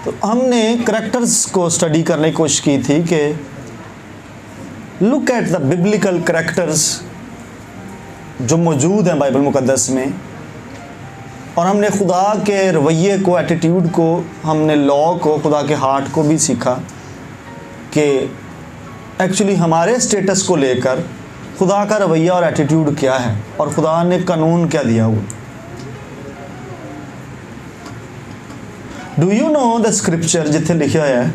तो हमने करैक्टर्स को स्टडी करने की कोशिश की थी कि look at the biblical characters जो मौजूद हैं बाइबल मुकद्दस में, और हमने खुदा के रवैये को, एटीट्यूड को, हमने लॉ को, खुदा के हार्ट को भी सीखा कि एक्चुअली हमारे स्टेटस को लेकर खुदा का रवैया और एटीट्यूड क्या है और खुदा ने कानून क्या दिया हुआ। Do you know the scripture जिथे लिखा है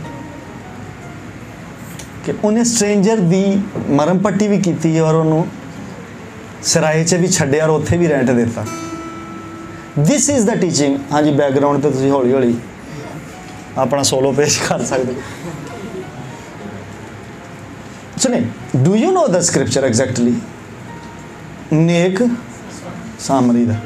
कि उन्हें स्ट्रेंजर दी मरम पट्टी भी की और उन्होंने सराए च भी छड्डिया और उत्थे भी रेंट देता। This is the teaching. हाँ जी, बैकग्राउंड तो तुसीं हौली हौली अपना सोलो पेश कर सकते। सुने, do you know the scripture exactly नेक सामरी दा।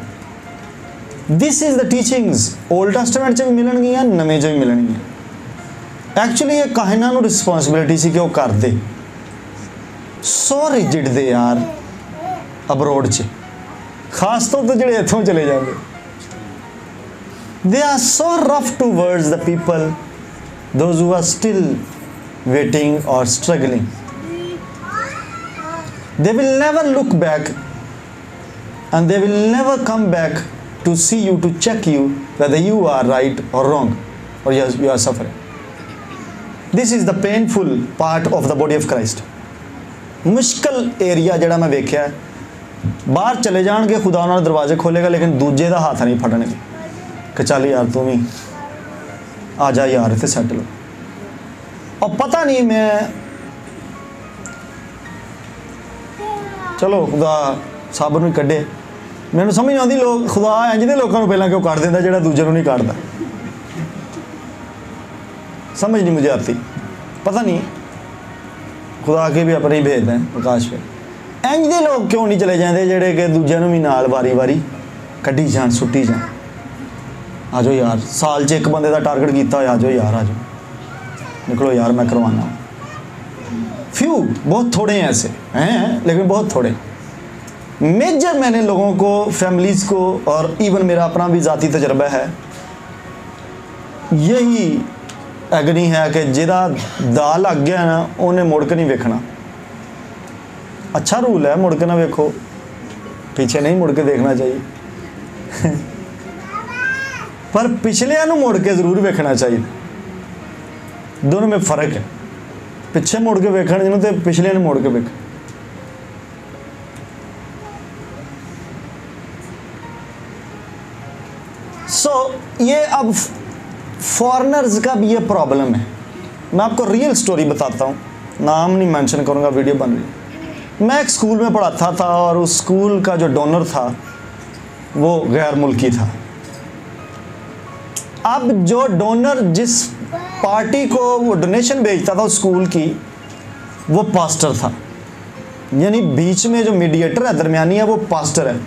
This is the teachings old testament च भी मिलणगियां, नवें च भी मिलणगियां। एक्चुअली ये काहिनां नूं रिस्पॉन्सिबिलिटी सी कि वो करदे। सो रिजिड दे यार अबरोड च, खास तौर पर जिहड़े इत्थों चले जाते, they are so rough towards the people those who are still waiting और struggling. They will never look back and they will never come back to see you, to check you whether you are right or wrong or you are suffering. This is the painful part of the body of Christ. मुश्किल area जिहड़ा मैं वेख्या, बाहर चले जाणगे, खुदा उन्हां दे दरवाजे खोलेगा, लेकिन दूजे दा हाथ नहीं फड़नगे कि चल यार तू भी आ जा यार इत्थे सैटल। और पता नहीं, मैं चलो खुदा सब नूं कढे, मैनूं समझ नहीं आती लोग खुदा इंज दे लोकां नूं पहलां क्यों कढ दिंदा जिहड़ा दूजे नूं नहीं कढदा। समझ नहीं मुझे आती, पता नहीं खुदा के भी अपने ही भेद हैं प्रकाश पे। इंज दे लोग क्यों नहीं चले जाते जिहड़े कि दूजे नूं भी नाल वारी वारी कड्ढी जाण, सुट्टी जाण। आ जाओ यार, साल च एक बंदे का टारगेट किया होया, आ जाओ यार, आ जाओ, निकलो यार मैं करवाना। फ्यू, बहुत थोड़े हैं ऐसे हैं, लेकिन बहुत थोड़े। मेजर मैंने लोगों को, फैमिलीज़ को, और इवन मेरा अपना भी ज़ाती तजर्बा है, यही एग्नी है कि जिहदा दा लग गया ना उन्हें मुड़ के नहीं वेखना। अच्छा रूल है, मुड़ के ना वेखो, पीछे नहीं मुड़ के देखना चाहिए पर पिछले नूं मुड़ के जरूर वेखना चाहिए। दोनों में फ़र्क है, पिछे मुड़ के वेखण जिन्हों तो पिछले ने मुड़ के वेख। ये अब फॉरेनर्स का भी ये प्रॉब्लम है। मैं आपको रियल स्टोरी बताता हूँ, नाम नहीं मेंशन करूँगा, वीडियो बन रही। मैं एक स्कूल में पढ़ाता था और उस स्कूल का जो डोनर था वो गैर मुल्की था। अब जो डोनर जिस पार्टी को वो डोनेशन भेजता था उस स्कूल की, वो पास्टर था। यानी बीच में जो मीडिएटर है, दरमियानी है, वो पास्टर है।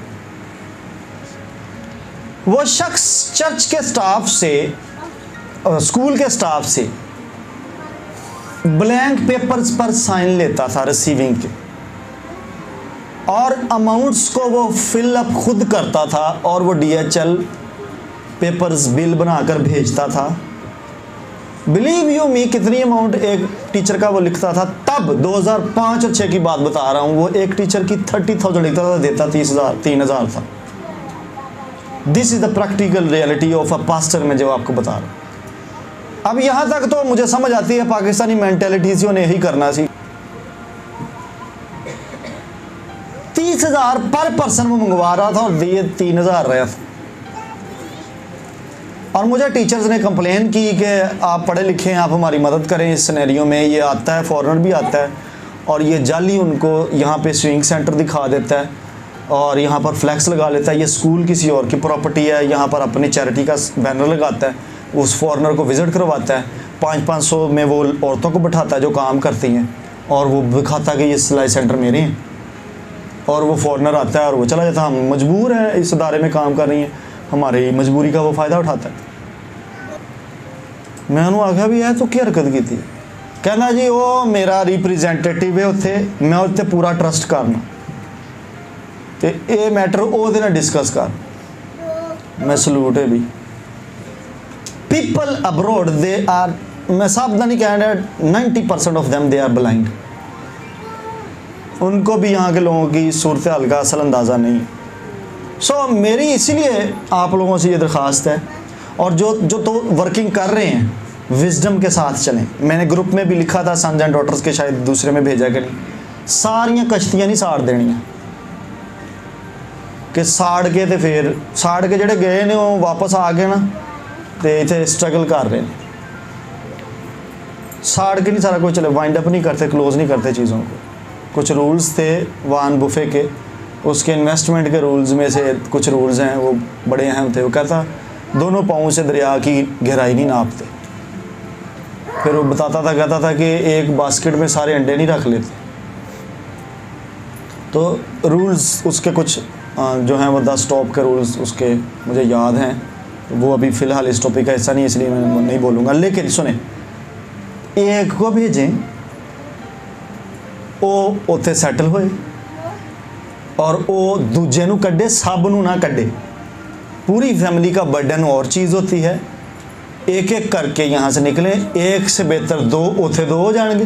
वो शख्स चर्च के स्टाफ से, स्कूल के स्टाफ से ब्लैंक पेपर्स पर साइन लेता था रिसीविंग के, और अमाउंट्स को वो फिल अप खुद करता था और वो DHL पेपर्स बिल बनाकर भेजता था। बिलीव यू मी, कितनी अमाउंट एक टीचर का वो लिखता था तब, 2005 और 6 की बात बता रहा हूँ। वो एक टीचर की 30,000 लिखता था, देता 3,000 था। This is the practical reality of a pastor में जो आपको बता रहा हूँ। अब यहाँ तक तो मुझे समझ आती है पाकिस्तानी मेंटेलिटी से उन्हें यही करना सी। 30,000 पर पर्सन वो मंगवा रहा था और दिए 3,000 रहा था। और मुझे टीचर्स ने कंप्लेन की कि आप पढ़े लिखे हैं, आप हमारी मदद करें इस सिनेरियो में। ये आता है, फॉरेनर भी आता है, और ये जाली उनको यहाँ पे स्विंग सेंटर दिखा देता है और यहाँ पर फ्लैक्स लगा लेता है। ये स्कूल किसी और की प्रॉपर्टी है, यहाँ पर अपनी चैरिटी का बैनर लगाता है, उस फॉरेनर को विज़िट करवाता है। 500-500 में वो औरतों को बिठाता है जो काम करती हैं, और वो दिखाता है कि ये सिलाई सेंटर मेरे हैं, और वो फॉरेनर आता है और वो चला जाता है। हम मजबूर हैं, इस अदारे में काम कर रही हैं, हमारी मजबूरी का वो फ़ायदा उठाता है। मैं उन्होंने आख्या भी है तो क्या हरकत की थी? कहना जी वो मेरा रिप्रजेंटेटिव है उत्थे, मैं उत्थे पूरा ट्रस्ट करना, तो ये मैटर वो डिस्कस कर। मैं सलूट है भी पीपल अब्रॉड दे आर, मैं साहब नहीं कह रहा, 90% of them they are blind. उनको भी यहाँ के लोगों की सूरत हाल का असल अंदाज़ा नहीं। सो मेरी इसीलिए आप लोगों से ये दरख्वास्त है, और जो तो वर्किंग कर रहे हैं विजडम के साथ चलें। मैंने ग्रुप में भी लिखा था, सन्स एंड डॉटर्स के, शायद दूसरे में भेजा कि नहीं, सारियाँ कश्तियाँ नहीं साड़ देनियाँ कि साड़ के तो फिर साड़ के जोड़े गए ने वो वापस आ गए ना तो इतने स्ट्रगल कर रहे हैं। साड़ के नहीं सारा कुछ चले, वाइंड अप नहीं करते, क्लोज़ नहीं करते चीज़ों को। कुछ रूल्स थे वान बुफे के, उसके इन्वेस्टमेंट के रूल्स में से कुछ रूल्स हैं वो बड़े अहम थे। वो कहता दोनों पाँव से दरिया की गहराई नहीं नापते। फिर वो बताता था, कहता था कि एक बास्केट में सारे अंडे नहीं रख लेते। तो रूल्स उसके कुछ जो हैं वो 10 टॉप के रूल्स उसके मुझे याद हैं। तो वो अभी फ़िलहाल इस टॉपिक का हिस्सा नहीं, इसलिए मैं नहीं बोलूँगा। लेकिन सुने, एक को भेजें वो उत्थे सैटल होए और वो दूजे नू कड्डे, सब नू ना कड्डे। पूरी फैमिली का बर्डन और चीज़ होती है। एक एक करके यहाँ से निकले, एक से बेहतर दो उत्थे दो हो जाएंगे।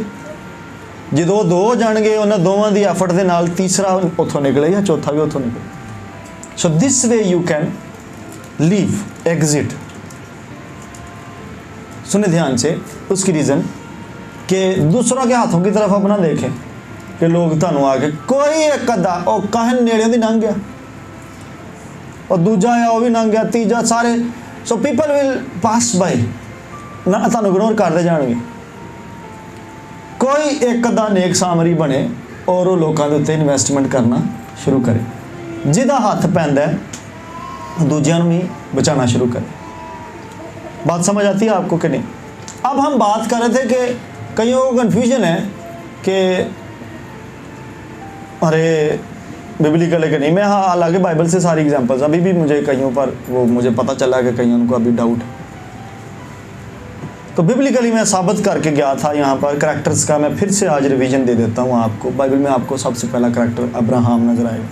जो दो हो जाएंगे उन्हें दोवां दी एफर्ट दे नाल तीसरा उतों निकले या चौथा भी उतों निकले। So this way you can leave, exit. सुने ध्यान से, उसकी रीज़न कि दूसरों के हाथों की तरफ अपना देखें कि लोग थानू आके कोई एक अद्धा और कहन नेड़े दी लंघ गया और दूजा आया वो भी लंघ गया, तीजा सारे। So people will pass by ना, थानू इग्नोर करते जाएंगे। कोई एक अद्धा नेक सामरी बने और वो लोगों के उत्ते इन्वेस्टमेंट करना शुरू करे, जिदा हाथ पैंदा है दूजिया भी बचाना शुरू करे। बात समझ आती है आपको कि नहीं? अब हम बात कर रहे थे कि कईयों को कन्फ्यूजन है कि अरे बिबलिकल है कि नहीं। मैं हाँ, हालांकि बाइबल से सारी एग्जांपल्स अभी भी मुझे कईयों पर वो मुझे पता चला कि कईयों को अभी डाउट है। तो बिबलिकली मैं साबित करके गया था यहाँ पर करैक्टर्स का। मैं फिर से आज रिवीजन दे देता हूँ आपको। बाइबल में आपको सबसे पहला करैक्टर अब्राहम नजर आएगा।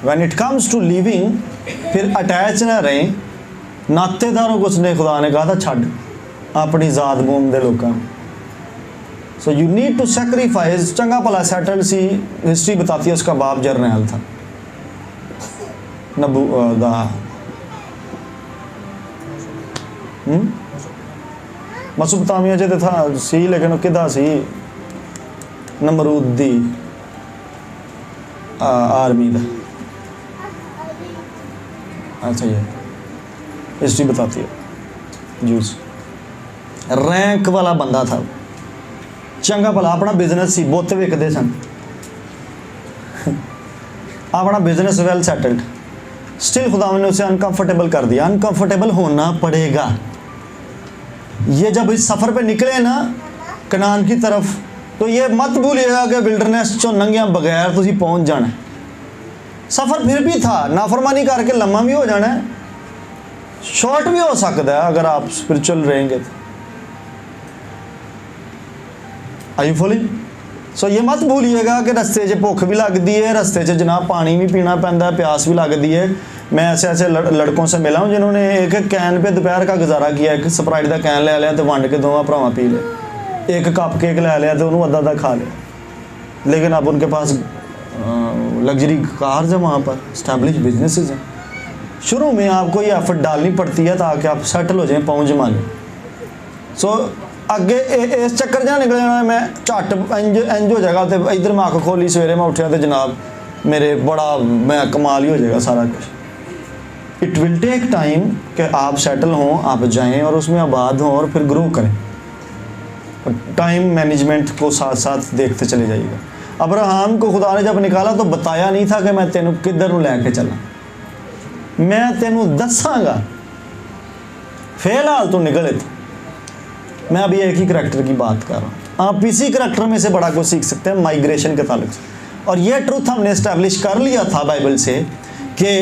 When it comes to living, फिर अटैच ना रहें नातेदारों को। उसने खुदा ने कहा था छड़ अपनी ज़ात बूम दे लोगों। So you need to sacrifice. चंगा भला सैटल सी, हिस्ट्री बताती है उसका बाप जर्नैल था नबू मसोपोटामिया च था सी, लेकिन किदा सी नमरूद दी आर्मी दा। अच्छा, ये हिस्ट्री बताती है। जूस रैंक वाला बंदा था, चंगा भला अपना बिजनेस सी, बुत विकते सन, अपना बिजनेस वेल सेटल्ड। स्टिल खुदा ने उसे अनकंफर्टेबल कर दिया। अनकंफर्टेबल होना पड़ेगा। ये जब इस सफ़र पे निकले ना कनान की तरफ, तो ये मत भूलिएगा कि विल्डरनेस चो नंगिया बगैर तुसी पहुंच जाना। सफ़र फिर भी था, नाफरमानी करके लम्मा भी हो जाना है, शॉर्ट भी हो सकता है अगर आप स्पिरिचुअल रहेंगे तो। Are you following? सो ये मत भूलिएगा कि रस्ते 'च भुख भी लगती है, रस्ते 'च जनाब पानी भी पीना पैंदा है, प्यास भी लगती है। मैं ऐसे ऐसे लड़कों से मिला हूँ जिन्होंने एक एक कैन पे दोपहर का गुजारा किया। एक स्प्राइट का कैन ले लिया तो वंड के दोवां भरावां पी लिया। एक कप केक ले लिया तो उन्होंने अद्धा खा लिया। लेकिन अब उनके पास लग्जरी कार्स हैं, वहाँ पर इस्टेब्लिश बिजनेसेस हैं। शुरू में आपको ये एफर्ट डालनी पड़ती है ताकि आप सेटल हो जाएं, पहुँच जमा लें। सो अगे इस चक्कर जहाँ निकल जाना मैं झट इंज हो जाएगा। तो इधर मैं अख खोली सवेरे मैं उठा तो जनाब मेरे बड़ा मैं कमाल ही हो जाएगा सारा कुछ। इट विल टेक टाइम कि आप सेटल हों, आप जाएं और उसमें आबाद हों और फिर ग्रो करें। टाइम मैनेजमेंट को साथ साथ देखते चले जाइएगा। अब्राहम को खुदा ने जब निकाला तो बताया नहीं था कि मैं तेनू किधर नू लैके चला, मैं तेनू दसांगा, फिलहाल तू निकले। मैं अभी एक ही करैक्टर की बात कर रहा हूँ। आप इसी करैक्टर में से बड़ा कुछ सीख सकते हैं माइग्रेशन के ताल्लुक से। और ये ट्रूथ हमने इस्टेब्लिश कर लिया था बाइबल से कि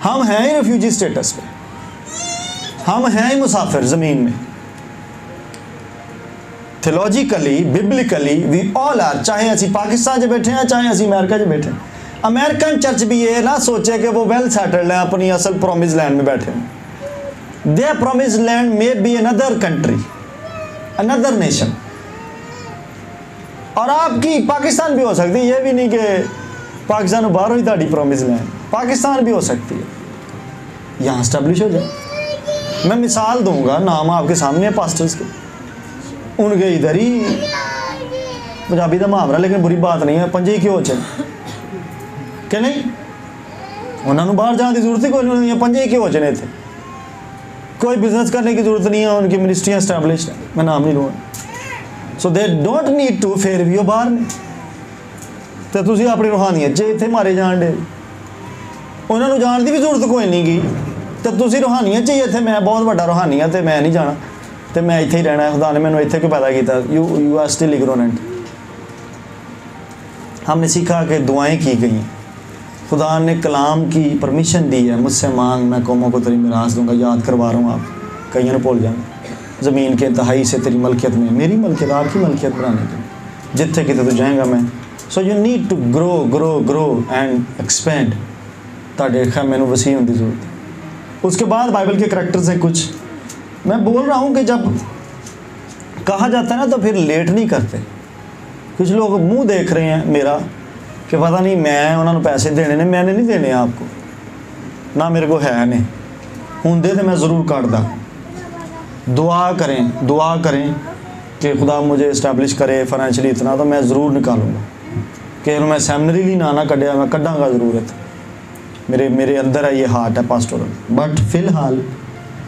हम हैं ही रेफ्यूजी स्टेटस पे, हम हैं ही मुसाफिर ज़मीन में। Theologically biblically we all are, चाहे असी पाकिस्तान 'च बैठे हैं चाहे असी अमेरिका 'च बैठे हैं। अमेरिकन चर्च भी ये ना सोचे कि वो वेल सेटल्ड है, अपनी असल प्रॉमिस लैंड में बैठे हैं। Their promised land may be another country, another nation. और आपकी पाकिस्तान भी हो सकती है, ये भी नहीं कि पाकिस्तान बाहरों ही ताड़ी प्रॉमिस लैंड, पाकिस्तान भी हो सकती है, यहाँ स्टैब्लिश हो जाए। मैं मिसाल दूंगा, नाम आपके सामने है पास्टर्स के, उनके इधर ही पंजाबी का मुहावरा, लेकिन बुरी बात नहीं है, पंजे क्यों हो कि नहीं, उन्होंने बाहर जाने की जरूरत ही कोई नहीं, पंजे क्यों हो इतने, कोई बिजनेस करने की जरूरत नहीं है, उनकी मिनिस्ट्रियाँ स्टैब्लिश है, मैं नाम नहीं लूँगा। सो दे डोंट नीड टू, फिर भी वो बाहर ने, तो तुसी अपनी रूहानियत च इत्थे मारे जान दे, उन्होंने जाने की भी जरूरत कोई नहीं गी, तो तुसी रूहानियत च ही इत्थे, मैं बहुत बड़ा रूहानी हाँ तो मैं नहीं जाना, तो मैं इत्थे ही रहना है, खुदा ने मैंने इत्थे क्यों पैदा किया। You are still ignorant. हमने सीखा कि दुआएं की गई हैं, खुदा ने कलाम की परमिशन दी है, मुझसे मांग मैं कौमों को तेरी मिरास दूंगा। याद करवा रहा हूँ, आप कई ने भूल जाएंगे। ज़मीन के इंतहाई से तेरी मलकियत में, मेरी मलकियत आपकी मलकियत बनाने के लिए, जिथे किते तो जाएगा मैं। So you need to grow grow grow and expand, ताड़े खैर मैंने वसी होने की जरूरत है। उसके बाद बाइबल के करैक्टर्स हैं कुछ, मैं बोल रहा हूँ कि जब कहा जाता है ना तो फिर लेट नहीं करते। कुछ लोग मुंह देख रहे हैं मेरा कि पता नहीं मैं उन्होंने पैसे देने ने, मैंने नहीं देने आपको, ना मेरे को है नहीं होंगे तो मैं ज़रूर काटदा। दुआ करें कि खुदा मुझे इस्टेब्लिश करे फाइनेंशियली इतना, तो मैं ज़रूर निकालूंगा। कि मैं सेमिनरी ना कढ़िया, मैं कढ़ांगा ज़रूरत, मेरे अंदर है ये हार्ट है पास्टोरल। बट फ़िलहाल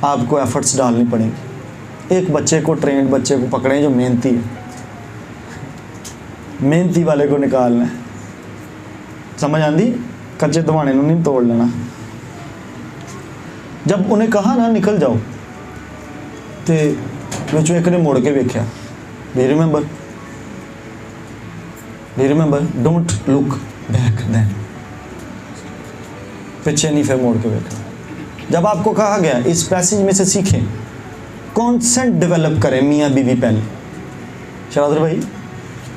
आपको एफर्ट्स डालनी पड़ेंगी। एक बच्चे को, ट्रेंड बच्चे को पकड़ें जो मेहनती है, मेहनती वाले को निकालना है, समझ आती, कच्चे दवाने नहीं तोड़ लेना। जब उन्हें कहा ना निकल जाओ, तो विचों एक ने मुड़ के वेख्या, be remember don't look back then, पीछे नहीं फिर मोड़ के देखा। जब आपको कहा गया इस पैसेज में से सीखें, कॉन्सेंट डेवलप करें मियाँ बीवी पहले, शरादर भाई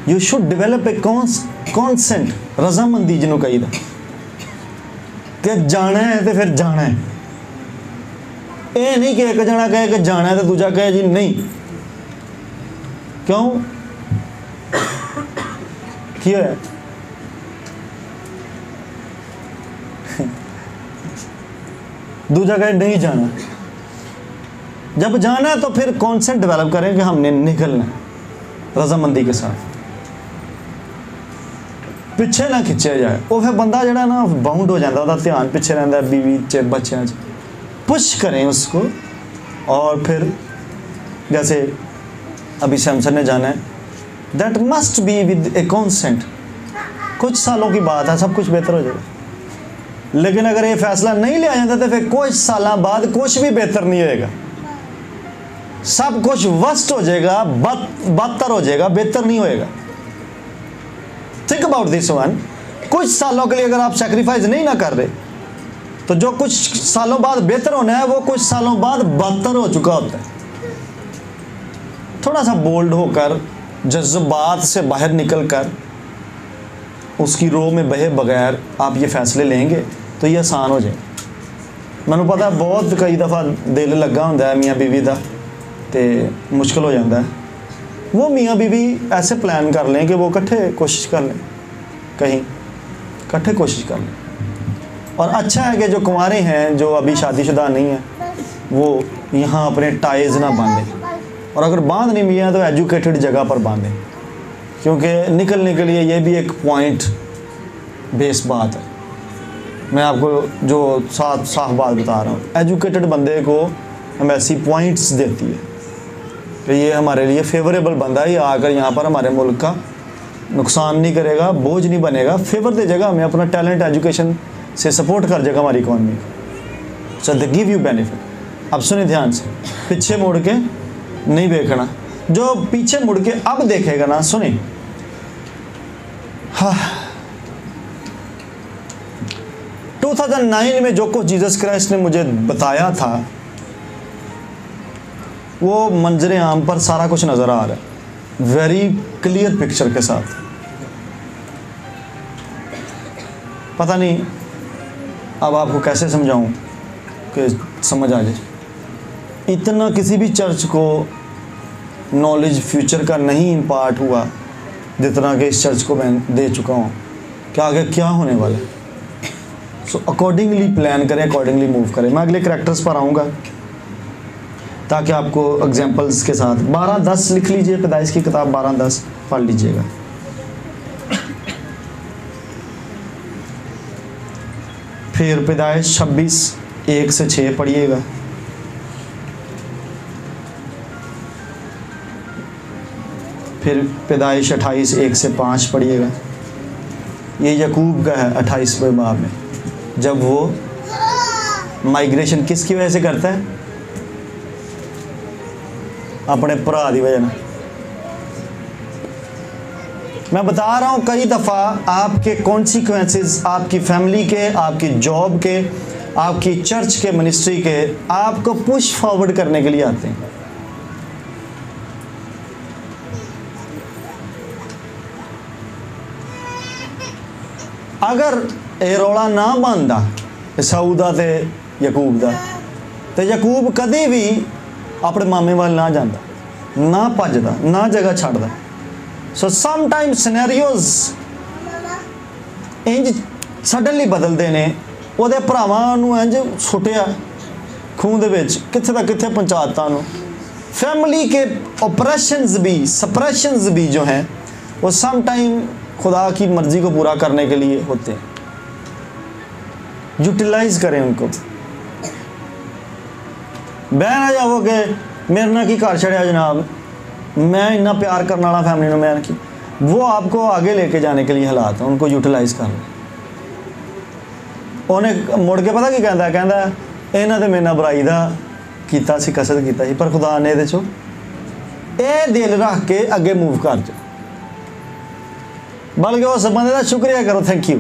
you should develop a consent, रजामंदी जिन्हों कही था कि जाना है तो फिर जाना है। ये नहीं कि एक जना कहे कि जाना है तो दूजा कहे जी नहीं, क्यों क्यों है? दूजा कहे नहीं जाना। जब जाना है तो फिर कॉन्सेप्ट डेवलप करें कि हमने निकलना है रजामंदी के साथ, पिछे ना खिंचे जाए। वो फिर बंदा जड़ा ना बाउंड हो जाता, उसका ध्यान पिछे रहता है बीवी च बच्चों च। पुश करें उसको, और फिर जैसे अभी सैमसन ने जाना है, that must be with a consent. कुछ सालों की बात है, सब कुछ बेहतर हो जाएगा। लेकिन अगर ये फैसला नहीं लिया जाता तो फिर कुछ सालों बाद कुछ भी बेहतर नहीं होएगा, सब कुछ वर्स्ट हो जाएगा, बदतर हो जाएगा, बेहतर नहीं होएगा। Think about this one. कुछ सालों के लिए अगर आप सेक्रीफाइस नहीं ना कर रहे, तो जो कुछ सालों बाद बेहतर होना है वो कुछ सालों बाद बदतर हो चुका होता है। थोड़ा सा बोल्ड होकर, जज्बात से बाहर निकलकर, उसकी रो में बहे बगैर आप ये फैसले लेंगे तो ये आसान हो जाए। मैंने पता बहुत कई दफ़ा दिल लगा होंदा है मियाँ बीवी का, तो मुश्किल हो जाता है। वो मियाँ बीवी ऐसे प्लान कर लें कि वो इकट्ठे कोशिश कर लें, कहीं इकट्ठे कोशिश कर लें। और अच्छा है कि जो कुंवारे हैं, जो अभी शादीशुदा नहीं है, वो यहाँ अपने टाइज ना बांधें, और अगर बांध नहीं भी है तो एजुकेटेड जगह पर बांधें, क्योंकि निकलने के लिए ये भी एक पॉइंट बेस बात है। मैं आपको जो साफ बात बता रहा हूँ, एजुकेटेड बंदे को हम ऐसी पॉइंट्स देती है कि ये हमारे लिए फेवरेबल बंदा है, ये आकर यहाँ पर हमारे मुल्क का नुकसान नहीं करेगा, बोझ नहीं बनेगा, फेवर दे जाएगा हमें, अपना टैलेंट एजुकेशन से सपोर्ट कर जाएगा हमारी इकॉनमी को। सो दे गिव यू बेनिफिट। अब सुनिए ध्यान से, पीछे मुड़ के नहीं देखना। जो पीछे मुड़ के अब देखेगा ना, सुनिए, हाँ, 2009 में जो कुछ जीसस क्राइस्ट ने मुझे बताया था, वो मंजरे आम पर सारा कुछ नज़र आ रहा है, वेरी क्लियर पिक्चर के साथ। पता नहीं अब आपको कैसे समझाऊं कि समझ आ जाए। इतना किसी भी चर्च को नॉलेज फ्यूचर का नहीं इम्पार्ट हुआ जितना कि इस चर्च को मैं दे चुका हूँ कि आगे क्या होने वाला है। सो अकॉर्डिंगली प्लान करें, अकॉर्डिंगली मूव करें। मैं अगले करैक्टर्स पर आऊँगा ताकि आपको एग्जांपल्स के साथ 12:10 लिख लीजिए, पैदाइश की किताब 12:10 पढ़ लीजिएगा। फिर पैदाइश 26:1-6 पढ़िएगा। फिर पैदाइश 28:1-5 पढ़िएगा। ये यकूब का है 28वें बाब में, जब वो माइग्रेशन किसकी वजह से करता है? अपने भरा की वजह। मैं बता रहा हूँ कई दफ़ा आपके कॉन्सिक्वेंसेस आपकी फैमिली के, आपकी जॉब के, आपकी चर्च के, मिनिस्ट्री के आपको पुश फॉरवर्ड करने के लिए आते हैं। अगर ये रौला ना बनता एसाऊ दा ते यकूब दा, तो यकूब कभी भी अपने मामे वाल ना जाता, ना भजदा, ना जगह छड्डदा। सो समटाइम्स सिनेरियोज इंज सडनली बदलते हैं। ਉਹਦੇ ਭਰਾਵਾਂ ਨੂੰ इंज सुटिया खूह ਦੇ ਵਿੱਚ कित्थे दा कित्थे पहुँचाता उन्होंने। फैमिली के ऑपरेशंस भी, सप्रेशंस भी जो हैं वो सम टाइम खुदा की मर्ज़ी को पूरा करने के लिए होते हैं। यूटिलाइज करें उनको। बह ना जाओ कि मेरे ना की घर छड़िया जनाब, मैं इतना प्यार करने वाला फैमिली में, मैं की वो आपको आगे लेके जाने के लिए हालात हैं, उनको यूटिलाइज कर लें। उन्हें मुड़ के पता की कहता, कहता इन्हों तो मेरे नाल बुराई का किया सी, कसरत किया सी, पर खुदा ने ये दिल रख के अगे मूव कर जाओ, बल्कि उस बंदे का शुक्रिया करो, थैंक यू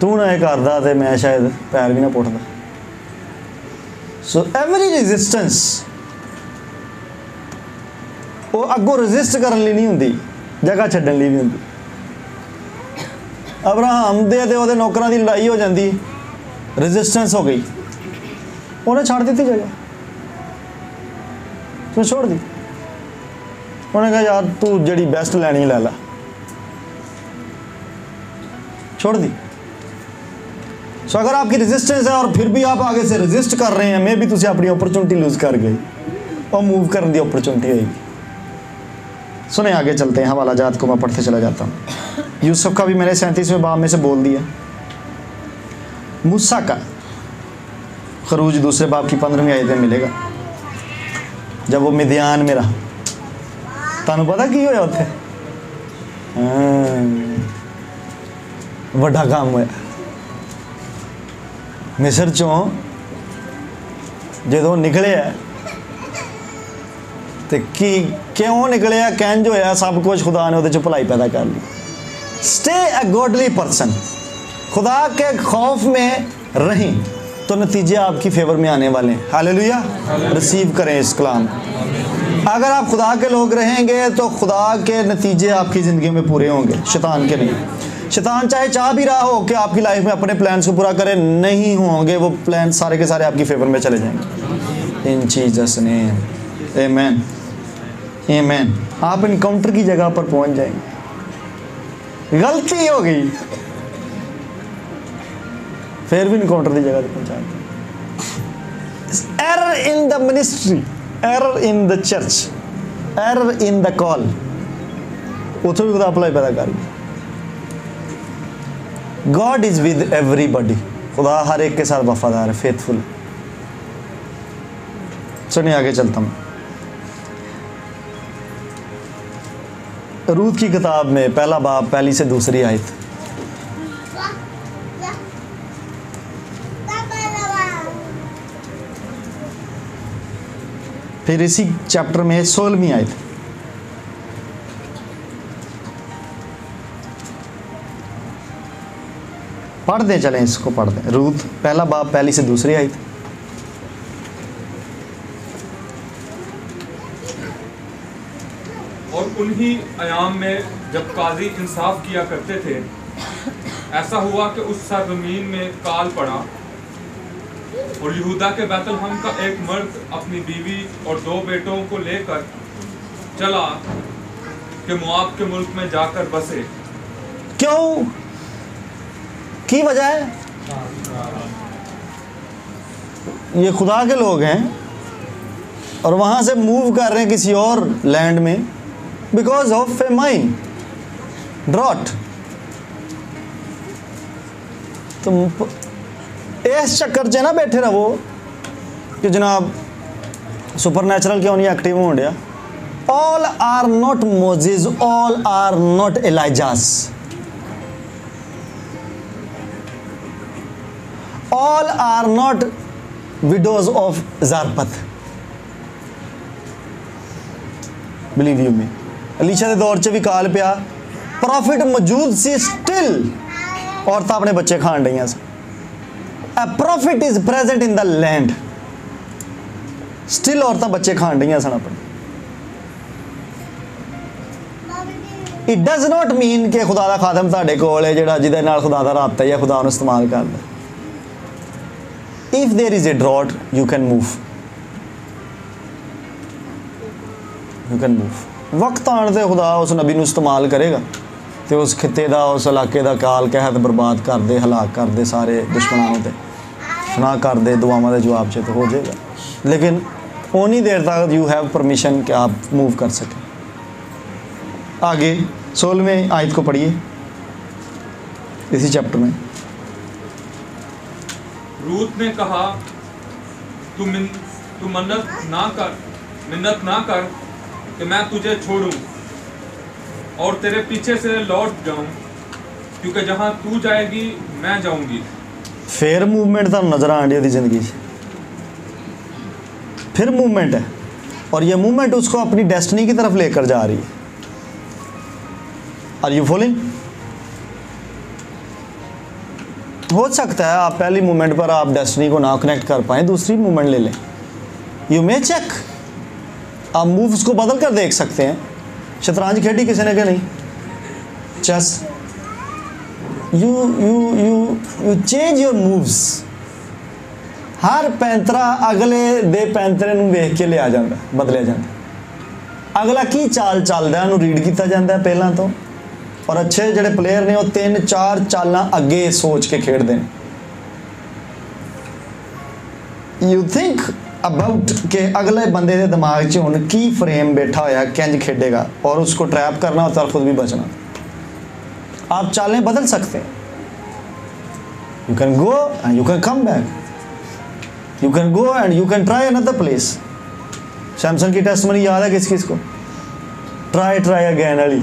तू ना ये करदा तो मैं शायद पैर भी ना पुट्टदा। सो एवरी रेजिस्टेंस वो अगों रजिस्ट करने लिए नहीं होंगी, जगह छड्डण लई भी होंगी। अब्राहम दे ते ओहदे नौकरां दी लड़ाई हो जाती, रजिस्टेंस हो गई, उन्हें छड़ दी जगह, तू छोड़ दी। उन्हें कहा यार तू जड़ी बेस्ट लैनी लै ला, छोड़ दी। सो अगर आपकी रेजिस्टेंस है और फिर भी आप आगे से रजिस्ट कर रहे हैं, मे भी तुझे अपनी अपॉर्चुनिटी लूज कर गई और मूव करने की अपॉर्चुनिटी आएगी। सुने आगे चलते हैं, हवाला जात को मैं पढ़ते चला जाता हूँ। यूसुफ का भी मैंने 37वें बाब में से बोल दिया। मूसा का खरूज दूसरे बाब की 15वीं आयत में मिलेगा, जब वो मिद्यान में रहा। तुहानू पता की होया उत्थे? वड्डा काम होया। मिस्र चों जो निकले तो की क्यों निकले, कैंज होया, सब कुछ खुदा ने उहदे च भलाई पैदा कर ली। स्टे अ गॉडली पर्सन, खुदा के खौफ में रहें तो नतीजे आपकी फेवर में आने वाले हैं। हालेलुया, रिसीव करें इस कलाम। अगर आप खुदा के लोग रहेंगे तो खुदा के नतीजे आपकी ज़िंदगी में पूरे होंगे, शैतान के नहीं। शैतान चाहे चाह भी रहा हो कि आपकी लाइफ में अपने प्लान्स को पूरा करे, नहीं होंगे वो प्लान, सारे के सारे आपकी फेवर में चले जाएंगे। इन जीसस नेम, आमीन आमीन। आप इनकाउंटर की जगह पर पहुंच जाएंगे। गलती हो गई फिर भी इनकाउंटर की जगह पर पहुंचा। Error in the ministry, error in the church, error in the call, उतो भी खुदा भलाई पैदा कर। गॉड इज विद एवरीबॉडी, खुदा हर एक के साथ वफादार है, फेथफुल। सुनिए आगे चलता हूँ। रूत की किताब में पहला बाब, पहली से दूसरी आयत। फिर इसी चैप्टर में 16वीं आयत। पढ़ते चलें, इसको पढ़ते। रूत पहला बाब, पहली से दूसरी आयत। और उन्हीं अयाम में जब काजी इंसाफ किया करते थे, ऐसा हुआ कि उस सरजमीन में काल पड़ा और यहूदा के बैतलहम का एक मर्द अपनी बीवी और 2 बेटों को लेकर चला कि मुआब के मुल्क में जाकर बसे। क्यों? की वजह है? ये खुदा के लोग हैं और वहाँ से मूव कर रहे हैं किसी और लैंड में बिकॉज ऑफ फेमाइन, ड्रॉट। तुम इस चक्कर च ना बैठे रहो कि जनाब सुपर नैचुरल क्यों नहीं एक्टिव होने दिया। All are not Moses, all are not Elijahs, all are not widows of Zarephath. Believe you me, Elisha के दौर च भी काल पिया, प्रॉफिट मौजूद सी, स्टिल औरत अपने बच्चे खान रही सी। A prophet is present in the land, still औरतां बच्चे खान रही सन अपने। It does not mean कि खुदा दा खादम तुहाडे कोल है जिहड़ा जिहदे नाल खुदा दा राबता है या खुदा उहनूं इस्तेमाल करदा। If there is a drought, you can move. You can move. वक्त आने ते खुदा उस नबी नूं इस्तेमाल करेगा ते उस खिते दा, उस इलाके दा काल कहत बर्बाद कर दे, हलाक कर दे सारे दुश्मनां ते ना कर दे, दुआवां दे जवाब च तो हो जाएगा। लेकिन उन्नी देर तक यू हैव परमिशन कि आप मूव कर सकें। आगे 16वें आयत को पढ़िए इसी चैप्टर में। रूत ने कहा, तू मिन्नत ना कर कि मैं तुझे छोड़ूं और तेरे पीछे से लौट जाऊं, क्योंकि जहां तू जाएगी मैं जाऊंगी। फिर मूवमेंट तो नजर आ रही है जिंदगी, फिर मूवमेंट है और ये मूवमेंट उसको अपनी डेस्टिनी की तरफ लेकर जा रही है। Are you following? हो सकता है आप पहली मूवमेंट पर आप डेस्टिनी को ना कनेक्ट कर पाए, दूसरी मूवमेंट ले लें। यू मे चेक, आप मूव्स को बदल कर देख सकते हैं। शतरंज खेडी किसी ने कि नहीं? Chess, you change your moves। हर पैंतरा अगले दे पैंतरे नूं वेख के लिया जाता, बदलिया जाता। अगला की चाल चलदा उहनूं रीड किया जाता है पहलां तो, और अच्छे जिहड़े प्लेयर ने वो 3-4 चालां अगे सोच के खेडदे ने। यू थिंक अबाउट के अगले बंदे के दिमाग च हुण की फ्रेम बैठा होया, किंज खेडेगा, और उसको ट्रैप करना होता है, खुद भी बचना। आप चालें बदल सकते हैं। You can go and you can come back, you can go and you can try another place. Samsung की टेस्टमनी याद है किस किस को? ट्राई अगेन वाली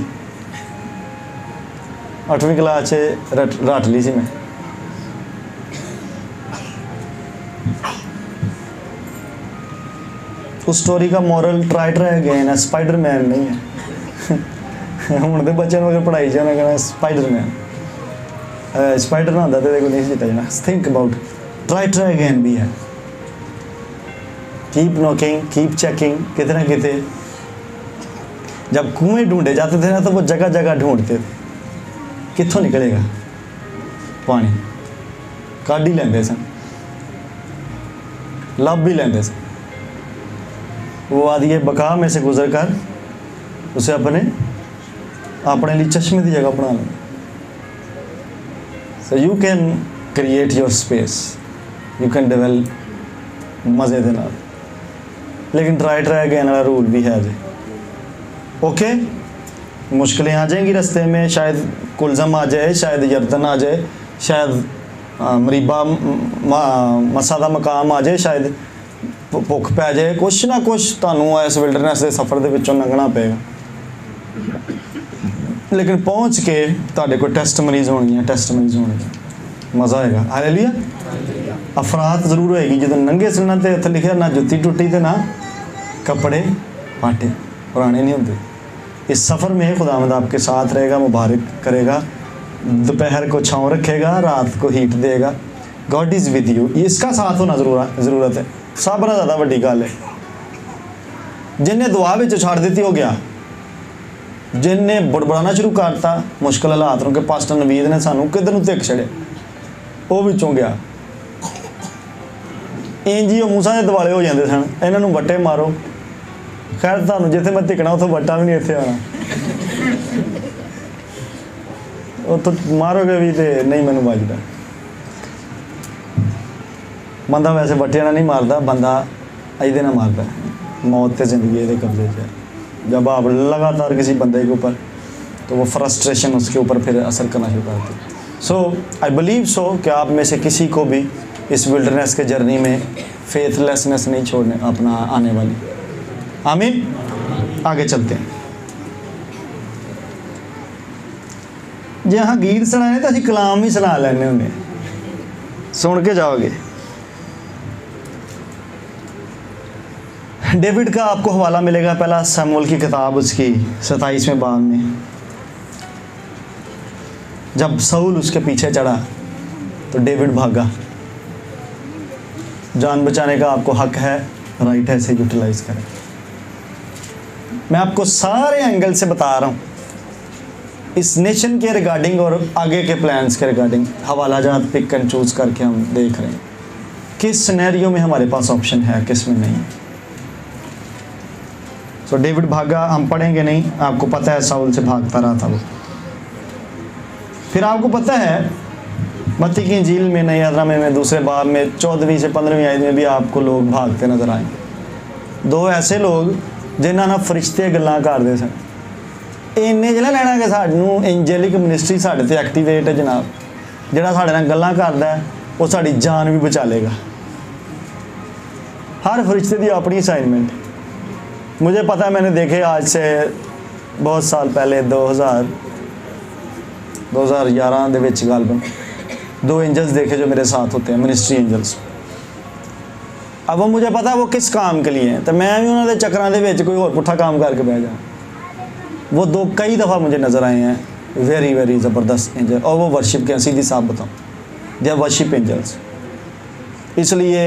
8वीं क्लास से रट ली सी मैं। उस स्टोरी का मॉरल ट्राई अगेन है, स्पाइडरमैन नहीं है। ਹੁਣ ਦੇ ਬੱਚਿਆਂ ਨੂੰ अगर पढ़ाई जाना कहना स्पाइडरमैन, स्पाइडर ना होता तो नहीं जीता जाना। थिंक अबाउट ट्राई अगेन भी है। Keep knocking, keep checking. कितने ना कितने जब कुएं ढूंढे जाते थे ना तो वो जगह जगह ढूंढते थे कित्थों निकलेगा पानी, काढ़ ही लेंदे सन, लब भी लेंदे सन। वो आदि बका में से गुजर कर उसे अपने लिए चश्मे की जगह बना लें। So you can create your space, you can develop मज़े के नाल। लेकिन ट्राई अगेन वाला रूल भी है जी। ओके, मुश्किलें आ जाएंगी रास्ते में, शायद कुलज़म आ जाए, शायद यर्दन आ जाए, शायद मरीबा मसा का मकाम आ जाए, शायद भुख पै जाए, कुछ ना कुछ तुहानूं इस विल्डरनेस के सफ़र के विचों लंघना पेगा। लेकिन पहुँच के तुहाडे कोल टेस्टमनीज़ होणगियां, मज़ा आएगा। हालेलुया। अफरात जरूर होएगी जो नंगे सिलना तो उत्थे लिखिया ना जुत्ती टुटी तो ना कपड़े पाटे, पुराने नहीं होंगे। इस सफ़र में खुदावंद आपके साथ रहेगा, मुबारक करेगा, दोपहर को छाँव रखेगा, रात को हीट देगा। God is with you. इसका साथ होना ज़रूरत है। सब नाल ज़्यादा वड्डी गल है। जिन्हें दुआ विच छड़ दी हो गया, जिन्हें बड़बड़ाना शुरू करता मुश्किल हालात के पास्टर नवीद ने सानू किधर धिक छड़े, वो विचों गया। ਇੰਜ ਹੀ ਉਹ ਮੂੰਸਾਂ ਦੇ ਦਿਵਾਲੇ ਹੋ ਜਾਂਦੇ ਸਨ, ਇਹਨਾਂ ਨੂੰ ਵੱਟੇ ਮਾਰੋ। ਖੈਰ ਤੁਹਾਨੂੰ ਜਿੱਥੇ ਮੈਂ ਧਿਕਣਾ ਉੱਥੋਂ ਵੱਟਾ ਵੀ ਨਹੀਂ ਇੱਥੇ ਆਉਣਾ, ਉੱਥੋਂ ਮਾਰੋਗੇ ਵੀ ਤੇ ਨਹੀਂ ਮੈਨੂੰ ਵੱਜਦਾ। ਬੰਦਾ ਵੈਸੇ ਵੱਟਿਆਂ ਨਾਲ नहीं मारता, बंदा ਇਹਦੇ ਨਾਲ मारता है। मौत ਤੇ ज़िंदगी ਇਹਦੇ कब्जे से है। जब आप लगातार किसी बंदे के ऊपर, तो वो फ्रस्ट्रेशन उसके ऊपर फिर असर करना शुरू करती है। सो आई बिलीव सो कि आप में से किसी को भी इस विल्डरनेस के जर्नी में फेथलेसनेस नहीं छोड़ने अपना आने वाली। आमीन। आगे चलते हैं। जे हाँ गीत सुनाने तो असीं कलाम भी सुना लैने होंगे, सुन के जाओगे। डेविड का आपको हवाला मिलेगा पहला शमूएल की किताब उसकी 27वें बाब में। जब शाऊल उसके पीछे चढ़ा तो डेविड भागा। जान बचाने का आपको हक है, राइट है, इसे यूटिलाइज करें। मैं आपको सारे एंगल से बता रहा हूँ इस नेशन के रिगार्डिंग और आगे के प्लान्स के रिगार्डिंग। हवाला जात पिक एंड चूज करके हम देख रहे हैं किस सिनेरियो में हमारे पास ऑप्शन है, किस में नहीं। तो डेविड भागा, हम पढ़ेंगे नहीं, आपको पता है शाऊल से भागता रहा था वो। फिर आपको पता है मत्ती की इंजील में, नए यरनामे में दूसरे बाब में 14वीं से 15वीं आयत में भी आपको लोग भागते नजर आएंगे। दो ऐसे लोग जिन्हां नाल फरिश्ते गल्लां करदे सन। इन्ने जिहड़ा लैना कि सानूं एंजेलिक मिनिस्ट्री साडे ते एक्टिवेट है जनाब, जिहड़ा साडे नाल गल्लां करदा है वो साडी जान भी बचा लेगा। हर फरिश्ते की अपनी असाइनमेंट। मुझे पता है, मैंने देखे आज से बहुत साल पहले 2011 ਦੇ ਵਿੱਚ ਗਾਲਬਨ 2 एंजल्स देखे जो मेरे साथ होते हैं, मिनिस्ट्री एंजल्स। अब वो मुझे पता है वो किस काम के लिए हैं, तो मैं भी उन्होंने चक्रां दे विच कोई और पुट्ठा काम करके बह जा। वो 2 कई दफ़ा मुझे नज़र आए हैं, वेरी वेरी ज़बरदस्त एंजल। और वो वर्शिप के, सीधी साफ बताऊँ, दे आर वर्शिप एंजल्स। इसलिए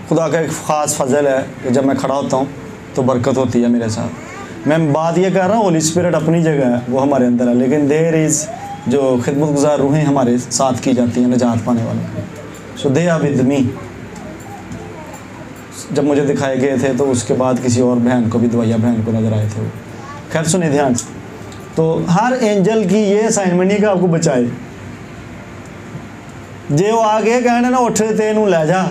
खुदा का एक ख़ास फजल है कि जब मैं खड़ा होता हूँ तो बरकत होती है मेरे साथ। मैं बात ये कर रहा हूँ, होली स्पिरिट अपनी जगह है, वो हमारे अंदर है, लेकिन देयर इज़ जो खिदमतगुज़ार रूहें हमारे साथ की जाती हैं निजात पाने वालों। सो दे आर विद मी। जब मुझे दिखाए गए थे तो उसके बाद किसी और बहन को भी, दवाइया बहन को नज़र आए थे वो। खैर सुनिए ध्यान से। तो हर एंजल की ये असाइनमेंट है कि आपको बचाए। जे वो आगे कहना ना उठ तेनू लै जा,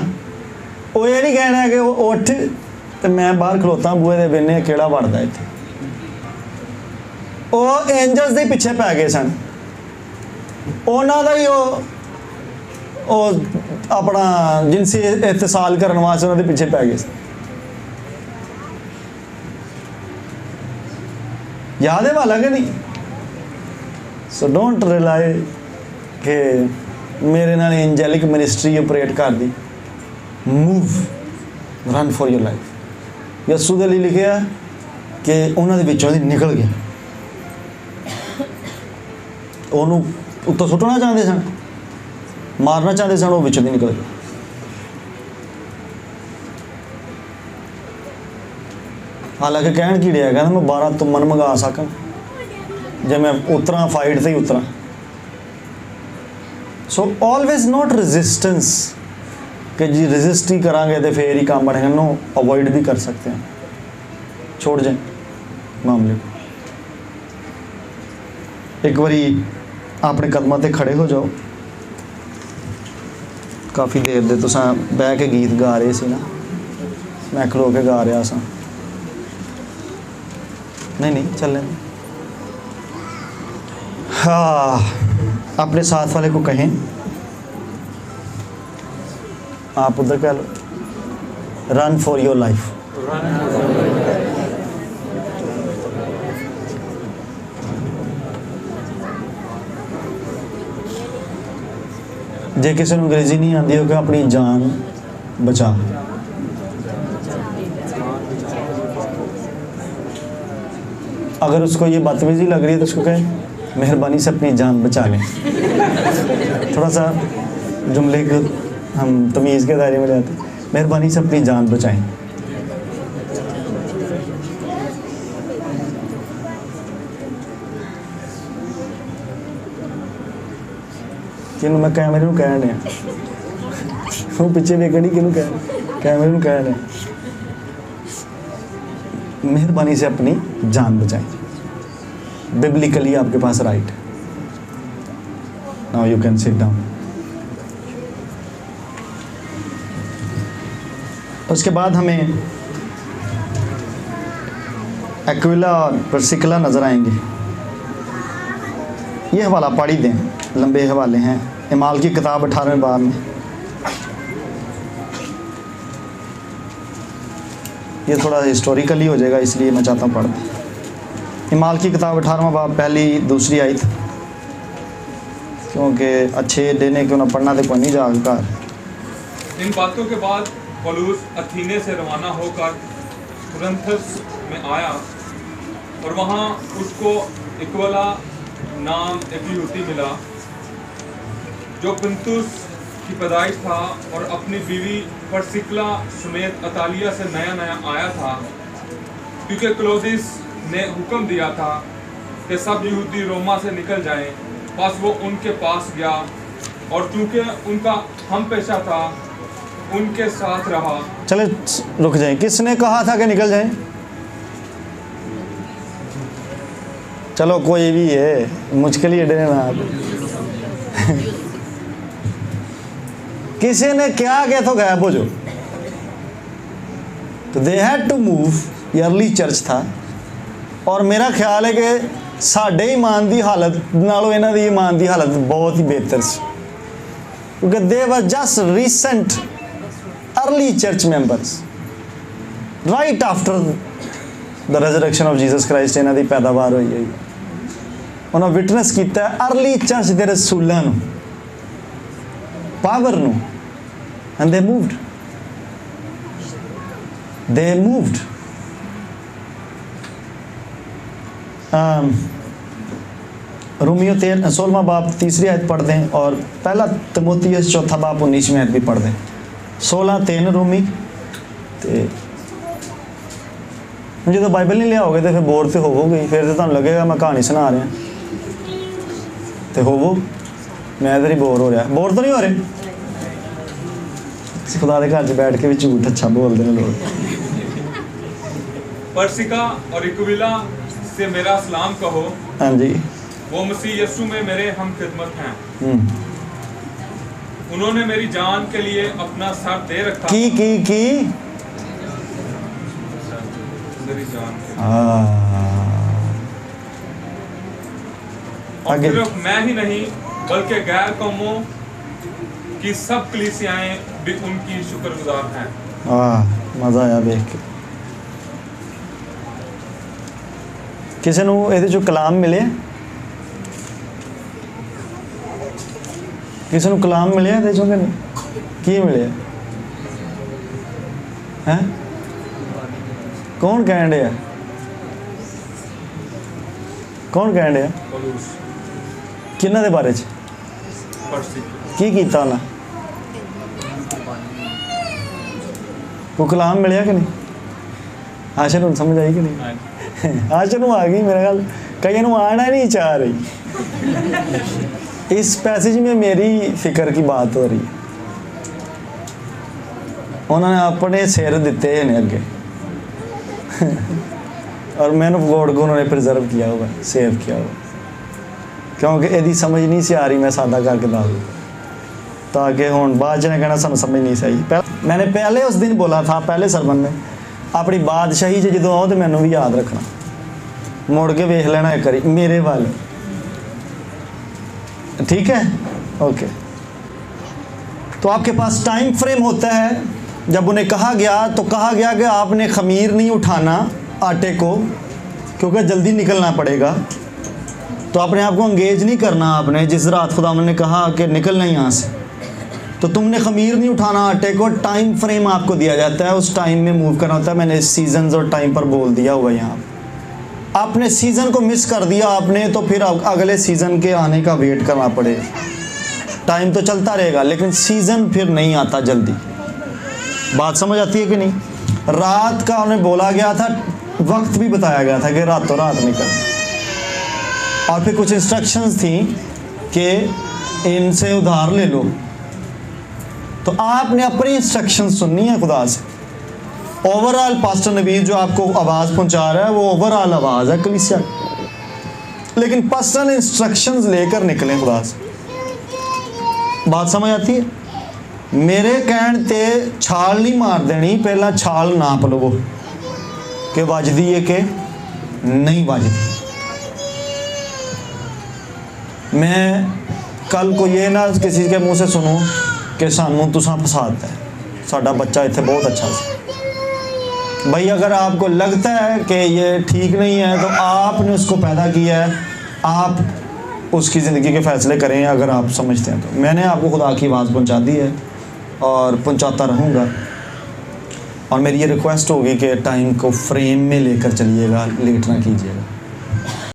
वो ये नहीं कहना कि वो उठ तो मैं बाहर खलोता बूहे दे बेने केड़ा वड़दा इत्थे। वो एंजल्स दे पिछे पै गए सन, उन्हां दा ही वो अपना जिनसी इत्तिसाल करने वास्ते उन्हां दे पिछे पै गए सन। याद है वाला कि नहीं? सो डोंट रिलाई कि मेरे नाल एंजेलिक मिनिस्ट्री ऑपरेट कर दी। Move, run for your life. यसू दे लिए लिखे है कि उन्होंने विचों दी निकल गया, उन्होंने उत्तों सुटना चाहते सन, मारना चाहते सन, वो विचों दी निकल गया। हालांकि कहन की डिया, कहना मैं 12 तुमन मंगा सका जे मैं उतरा फाइट से ही उतरा। सो ऑलवेज नॉट रेजिस्टेंस कि जी रेजिस्ट ही करांगे तो फिर ही काम बनेगा। नो, अवॉइड भी कर सकते हैं, छोड़ जाए मामले को। एक बारी अपने कदमां ते खड़े हो जाओ। काफ़ी देर दे तुसां बह के गीत गा रहे सी ना, मैं खलो के गा रहा सा। नहीं चलें। हाँ, अपने साथ वाले को कहें, आप उधर कह लो, रन फॉर योर लाइफ। जे किसी को अंग्रेजी नहीं आती हो कि अपनी जान बचा। अगर उसको ये बदतमीजी लग रही है तो उसको कहें मेहरबानी से अपनी जान बचा लें। थोड़ा सा जुमले को हम तमीज़ के दायरे में ले आते हैं। मेहरबानी से अपनी जान बचाएं। किनू मैं कैमरे में कह रहा हूँ, पिछे वेखनी किनू कह कैमरे में कह रहे मेहरबानी से अपनी जान बचाएं, बिब्लिकली आपके पास राइट है। Now you can sit down. उसके बाद हमें एक्विला और प्रिस्किला नजर आएंगे। ये हवाला पढ़ ही दें, लंबे हवाले हैं, इमाल की किताब 18वें बाब में। ये थोड़ा हिस्टोरिकली हो जाएगा, इसलिए मैं चाहता हूँ पढ़ दें। इमाल की किताब 18वां बाब पहली दूसरी आयत, क्योंकि अच्छे देने क्यों ना पढ़ना तो कोई नहीं जागा। इन बातों के बाद पौलुस अथीने से रवाना होकर कुरिन्थस में आया और वहाँ उसको एक्विला नाम एक यहूदी मिला जो पुन्तुस की पैदाइश था और अपनी बीवी प्रिस्किला समेत अतालिया से नया नया आया था, क्योंकि क्लौदिस ने हुक्म दिया था कि सब यहूदी रोमा से निकल जाएं। बस वो उनके पास गया और चूंकि उनका हम पेशा था उनके साथ रहा। चले रुक जाएं, किसने कहा था कि निकल जाएं? चलो कोई भी है, मुझके लिए डरे ना आप। किसी ने क्या कहा तो गायब हो जो। तो दे हैड टू मूव, ये अर्ली चर्च था। और मेरा ख्याल है कि साढ़े ईमान की हालत नालों इन्हां दी ईमान की हालत बहुत ही बेहतर सी, क्योंकि they were just recent early church members right after the resurrection of Jesus Christ. इन्हां दी पैदावार हुई है, उन्होंने विटनेस किया अर्ली चर्च के रसूलों नूं, पावर नूं, एंड दे मूव्ड रोमियो 16वां बाब तीसरी आयत पढ़ दें और पहला तिमोथियस 4था बाब 19वीं आयत भी पढ़ दें। 16:3 रोमी। तो जो बाइबल नहीं लिया होगे तो फिर बोर तो होवोगे, फिर तो तुहानूं लगेगा मैं कहानी सुना रहा तो होवो, मैं तो नहीं बोर हो रहा। बोर तो नहीं हो रहे? खुदा के घर च बैठ के भी झूठ अच्छा बोलते हैं लोग। प्रिस्किला और एक्विला से मेरा सलाम कहो। हाँ जी, वो मसीह यीशु में मेरे हम खिदमत हैं। उन्होंने मेरी जान के लिए अपना सर दे रखा। की मेरी जान के लिए। और आगे। सिर्फ मैं ही नहीं बल्कि गैर कौमों की सब कलीसियाएं भी उनकी शुक्रगुजार हैं। मज़ा आया देख के। किसी नूं इहदे चों कलाम मिले? किसी नूं कलाम मिले इहदे चों कि नहीं? की मिले हैं? कौन कहण डिया? कौन कहण डिया? पौलुस। किन्हां दे बारे च? प्रिस्किला। की कीता उन्हां? कोई कलाम मिलिया कि नहीं? आशा नूं समझ आई कि नहीं? आशा नूं आ गई मेरे ख्याल, कईयां नूं आना नहीं चाह रही। इस पैसेज में मेरी फिक्र की बात हो रही है। उन्होंने अपने सिर दिते हैं अगे और मैन ऑफ गॉड को उन्होंने प्रिजर्व किया हुआ, सेव किया हुआ, क्योंकि यदि समझ नहीं सी आ रही मैं सादा करके दस दूँ ताकि हुण बाद च ने कहना सानूं समझ नहीं सी आई। मैंने पहले उस दिन बोला था, पहले सरमन में, अपनी बादशाही च जो आओ तो मैनू भी याद रखना, मुड़ के वेख लेना एक बारी मेरे वाल, ठीक है? ओके। तो आपके पास टाइम फ्रेम होता है। जब उन्हें कहा गया तो कहा गया कि आपने खमीर नहीं उठाना आटे को, क्योंकि जल्दी निकलना पड़ेगा। तो अपने आप को अंगेज नहीं करना। आपने जिस रात खुदा ने कहा कि निकलना यहाँ से, तो तुमने खमीर नहीं उठाना आटे को। टाइम फ्रेम आपको दिया जाता है, उस टाइम में मूव करना होता है। मैंने सीजन्स और टाइम पर बोल दिया हुआ यहाँ। आपने सीज़न को मिस कर दिया आपने, तो फिर अगले सीज़न के आने का वेट करना पड़ेगा। टाइम तो चलता रहेगा लेकिन सीज़न फिर नहीं आता जल्दी। बात समझ आती है कि नहीं? रात का उन्हें बोला गया था, वक्त भी बताया गया था कि रातों रात निकल, और फिर कुछ इंस्ट्रक्शंस थी कि इनसे उधार ले लो। तो आपने अपनी इंस्ट्रक्शन सुननी है खुदा से। ओवरऑल पास्टर नवीद जो आपको आवाज़ पहुंचा रहा है वो ओवरऑल आवाज़ है कलीसिया, लेकिन पर्सनल इंस्ट्रक्शंस लेकर निकलें खुदा से। बात समझ आती है? मेरे कहने ते छाल नहीं मार देनी, पहला छाल नाप लवो कि वजदी है कि नहीं वजदी। मैं कल को ये ना किसी के मुंह से सुनूं कि सानू तुसां फसाता है, साडा बच्चा इत्थे बहुत अच्छा सी। भाई अगर आपको लगता है कि ये ठीक नहीं है तो आपने उसको पैदा किया है, आप उसकी ज़िंदगी के फ़ैसले करें अगर आप समझते हैं तो। मैंने आपको खुदा की आवाज़ पहुंचा दी है और पहुंचाता रहूँगा, और मेरी ये रिक्वेस्ट होगी कि टाइम को फ्रेम में लेकर चलिएगा, लेट ना कीजिएगा।